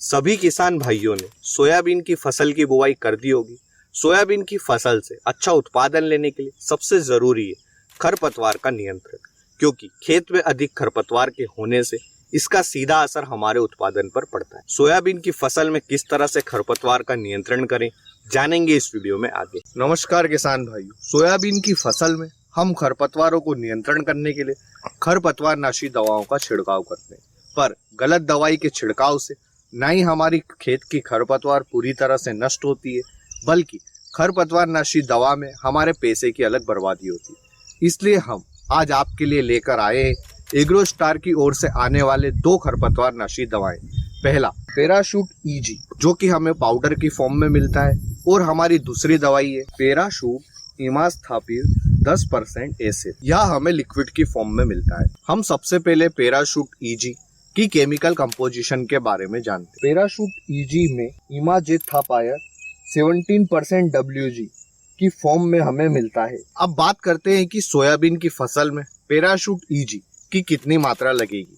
सभी किसान भाइयों ने सोयाबीन की फसल की बुआई कर दी होगी। सोयाबीन की फसल से अच्छा उत्पादन लेने के लिए सबसे जरूरी है खरपतवार का नियंत्रण, क्योंकि खेत में अधिक खरपतवार के होने से इसका सीधा असर हमारे उत्पादन पर पड़ता है। सोयाबीन की फसल में किस तरह से खरपतवार का नियंत्रण करें, जानेंगे इस वीडियो में आगे। नमस्कार किसान भाइयों, सोयाबीन की फसल में हम खरपतवारों को नियंत्रण करने के लिए खरपतवार नाशी दवाओं का छिड़काव करते हैं, पर गलत दवाई के छिड़काव से न ही हमारी खेत की खरपतवार पूरी तरह से नष्ट होती है, बल्कि खरपतवार नाशी दवा में हमारे पैसे की अलग बर्बादी होती है। इसलिए हम आज आपके लिए लेकर आए हैं एग्रो स्टार की ओर से आने वाले 2 खरपतवार नाशी दवाएं। पहला पैराशूट ईजी, जो कि हमें पाउडर की फॉर्म में मिलता है, और हमारी दूसरी दवाई है पैराशूट इमास्थापिर 10% एसिड, यह हमें लिक्विड की फॉर्म में मिलता है। हम सबसे पहले पैराशूट ईजी की केमिकल कंपोजिशन के बारे में जानते हैं। पैराशूट ईजी में इमाजेथापायर 17% WG की फॉर्म में हमें मिलता है। अब बात करते हैं कि सोयाबीन की फसल में पैराशूट ईजी की कितनी मात्रा लगेगी।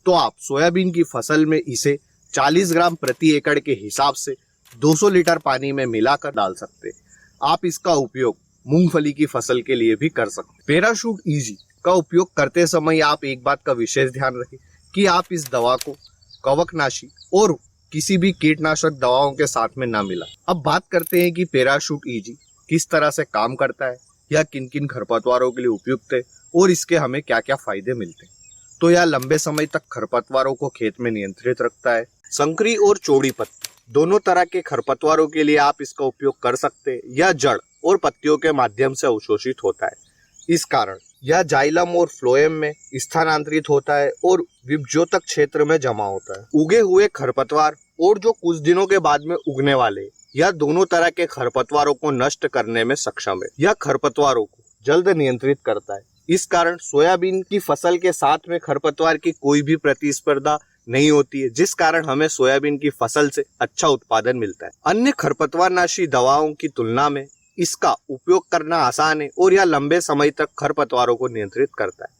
तो आप सोयाबीन की फसल में इसे 40 ग्राम प्रति एकड़ के हिसाब से 200 लीटर पानी में मिलाकर डाल सकते हैं। आप इसका उपयोग मूंगफली की फसल के लिए भी कर सकते हैं। पैराशूट ईजी का उपयोग करते समय आप एक बात का विशेष ध्यान रखें कि आप इस दवा को कवकनाशी और किसी भी कीटनाशक दवाओं के साथ में ना मिला। अब बात करते हैं कि पैराशूट ईजी किस तरह से काम करता है, या किन किन खरपतवारों के लिए उपयुक्त है, और इसके हमें क्या क्या फायदे मिलते हैं। तो यह लंबे समय तक खरपतवारों को खेत में नियंत्रित रखता है। संकरी और चौड़ी पत्ती दोनों तरह के खरपतवारों के लिए आप इसका उपयोग कर सकते हैं। यह जड़ और पत्तियों के माध्यम से अवशोषित होता है, इस कारण यह जाइलम और फ्लोएम में स्थानांतरित होता है और विभज्योतक क्षेत्र में जमा होता है। उगे हुए खरपतवार और जो कुछ दिनों के बाद में उगने वाले, यह दोनों तरह के खरपतवारों को नष्ट करने में सक्षम है। यह खरपतवारों को जल्द नियंत्रित करता है। इस कारण सोयाबीन की फसल के साथ में खरपतवार की कोई भी प्रतिस्पर्धा नहीं होती है, जिस कारण हमें सोयाबीन की फसल से अच्छा उत्पादन मिलता है। अन्य खरपतवार नाशी दवाओं की तुलना में इसका उपयोग करना आसान है और यह लंबे समय तक खरपतवारों को नियंत्रित करता है।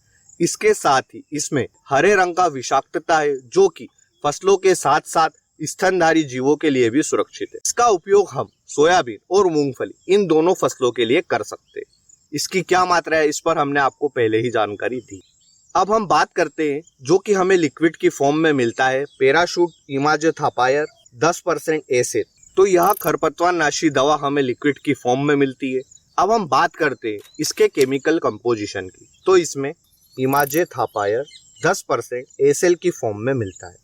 इसके साथ ही इसमें हरे रंग का विषाक्तता है, जो कि फसलों के साथ साथ स्तनधारी जीवों के लिए भी सुरक्षित है। इसका उपयोग हम सोयाबीन और मूंगफली इन दोनों फसलों के लिए कर सकते हैं। इसकी क्या मात्रा है, इस पर हमने आपको पहले ही जानकारी दी। अब हम बात करते हैं जो कि हमें लिक्विड की फॉर्म में मिलता है, पैराशूट इमाजेथापायर 10% एसिड। तो यह खरपतवार नाशी दवा हमें लिक्विड की फॉर्म में मिलती है। अब हम बात करते हैं इसके केमिकल कंपोजिशन की। तो इसमें इमाजेथापायर 10% एसिड की फॉर्म में मिलता है।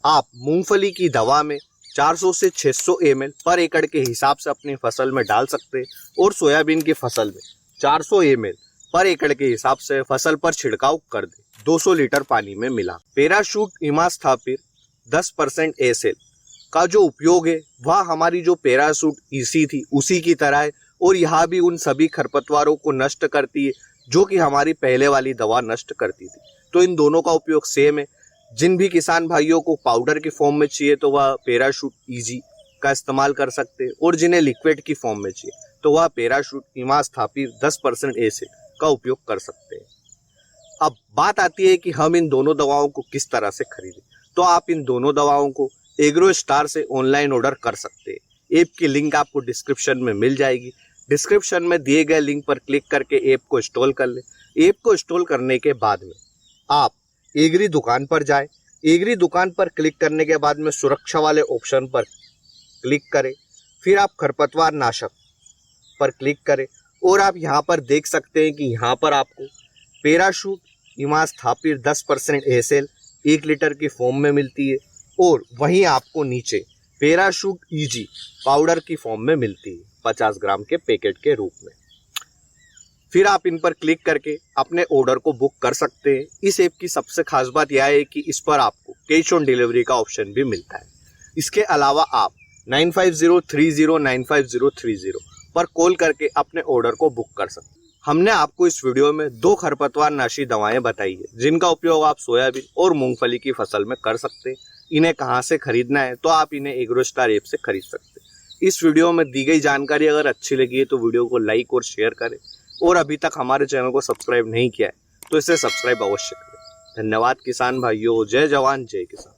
आप मूंगफली की दवा में 400 से 600 ml पर एकड़ के हिसाब से अपनी फसल में डाल सकते हैं, और सोयाबीन की फसल में 400 ml पर एकड़ के हिसाब से फसल पर छिड़काव कर दे, 200 लीटर पानी में मिला। पैराशूट इमास्थापिर 10% एसिड का जो उपयोग है वह हमारी जो पैराशूट ईसी थी उसी की तरह है, और यह भी उन सभी खरपतवारों को नष्ट करती है जो कि हमारी पहले वाली दवा नष्ट करती थी। तो इन दोनों का उपयोग सेम है। जिन भी किसान भाइयों को पाउडर की फॉर्म में चाहिए तो वह पैराशूट ईजी का इस्तेमाल कर सकते हैं, और जिन्हें लिक्विड की फॉर्म में चाहिए तो वह पैराशूट इमास्थापिर 10% एसिड का उपयोग कर सकते हैं। अब बात आती है कि हम इन दोनों दवाओं को किस तरह से खरीदें। तो आप इन दोनों दवाओं को एग्रो स्टार से ऑनलाइन ऑर्डर कर सकते हैं। ऐप की लिंक आपको डिस्क्रिप्शन में मिल जाएगी। डिस्क्रिप्शन में दिए गए लिंक पर क्लिक करके ऐप को इंस्टॉल कर लें। ऐप को इंस्टॉल करने के बाद में आप एग्री दुकान पर जाएं। एग्री दुकान पर क्लिक करने के बाद में सुरक्षा वाले ऑप्शन पर क्लिक करें, फिर आप खरपतवार नाशक पर क्लिक करें, और आप यहाँ पर देख सकते हैं कि यहाँ पर आपको पैराशूट इमास्थापिर 10% एसिड 1 लीटर की फॉर्म में मिलती है, और वहीं आपको नीचे पैराशूट ईजी पाउडर की फॉर्म में मिलती है 50 ग्राम के पैकेट के रूप में। फिर आप इन पर क्लिक करके अपने ऑर्डर को बुक कर सकते हैं। इस ऐप की सबसे खास बात यह है कि इस पर आपको कैश ऑन डिलीवरी का ऑप्शन भी मिलता है। इसके अलावा आप 9503095030 पर कॉल करके अपने ऑर्डर को बुक कर सकते हैं। हमने आपको इस वीडियो में 2 खरपतवार नाशी दवाएं बताई है, जिनका उपयोग आप सोयाबीन और मूंगफली की फसल में कर सकते हैं। इन्हें कहां से खरीदना है, तो आप इन्हें एग्रो स्टार ऐप से खरीद सकते हैं। इस वीडियो में दी गई जानकारी अगर अच्छी लगी है तो वीडियो को लाइक और शेयर करें, और अभी तक हमारे चैनल को सब्सक्राइब नहीं किया है तो इसे सब्सक्राइब अवश्य करें। धन्यवाद किसान भाइयों। जय जवान जय किसान।